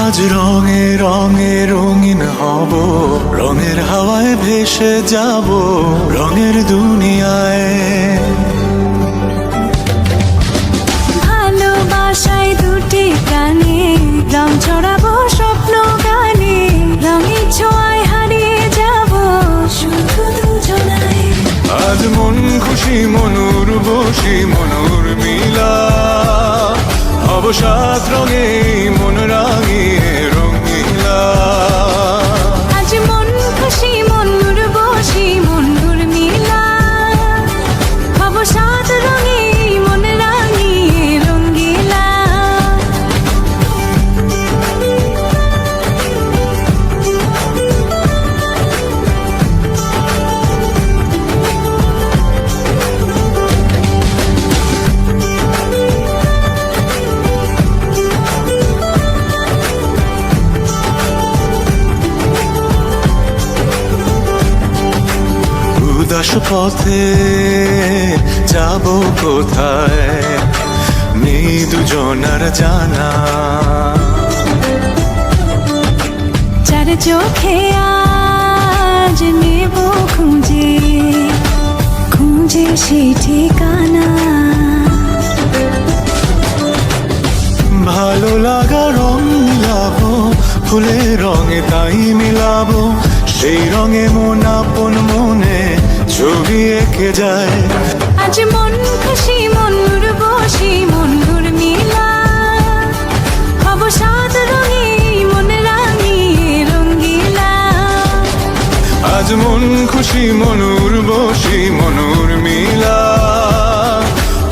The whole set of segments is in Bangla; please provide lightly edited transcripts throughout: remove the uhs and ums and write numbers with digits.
আজ রঙে রঙে রঙিন হব, রঙের হাওয়ায় ভেসে যাব রঙের দুনিয়ায়। ভালোবাসায় দুটি প্রাণে রং ছড়াবো স্বপ্ন গানে, রঙের ছোঁয়ায় হারিয়ে যাব শুধু দুজনায়। আজ মন খুশি মনুর বসি মনুর মিলা, হব সাত রঙে মন রাঙিয়ে রঙিলা। আজ মন খুশি মনুর বসি মনুর মিলা, হব সাত রঙে মন রাঙিয়ে রঙ্গিলা। উদাস পথে যাব কোথায় নেই দুজনার জানা, চার চোখে আজ নেব খুঁজে খুঁজে সেই ঠিকানা। ভালো লাগা রং মিলাবো ফুলের রঙে তাই মিলাবো, সেই রঙে মন আপন মনে ছবি এঁকে যায়। আজ মন খুশি মনুর বসি মনুর মিলা, হব সাত রঙে মন রাঙিয়ে রঙ্গিলা। আজ মন খুশি মনুর বসি মনুর মিলা,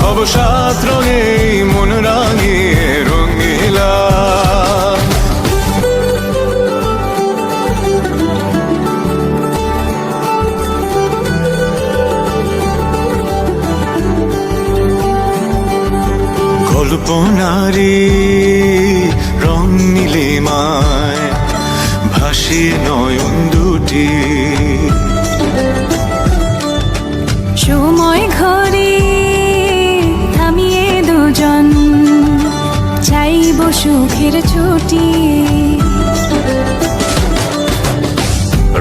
হব সাত রঙে মন রাঙিয়ে রঙিলা। কল্পনারি রং নীলিমায় ভাসি নয়ন দুটি, সময় ঘরে থামিয়ে দুজন চাইব সুখের ছুটি।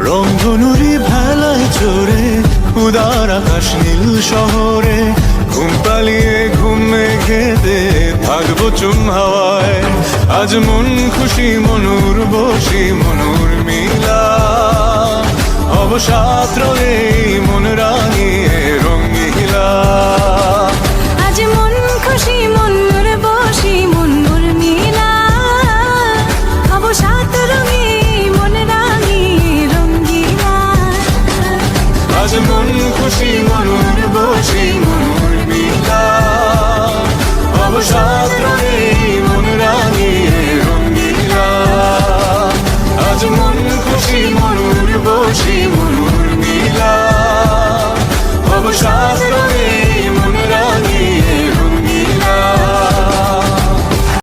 রংধনুরি ভেলায় চড়ে উদার আকাশ নীল শহরে, ঘুম পালিয়ে ঘুমে ঘেদে থাকবো চুম হাওয়ায়। আজ মন খুশি মনুর বসি মনুর মিলা, হব সাত রঙে মন রাঙিয়ে রঙিলা। আজ মন খুশি মনুর বসি মনুর মিলা, হব সাত রঙে মন রাঙিয়ে রঙ্গিলা। আজ মন খুশি মনুর বসি মনুর মিলা, হব সাত রঙে মন রাঙিয়ে রঙিলা। আজ মন খুশি মনুর বসি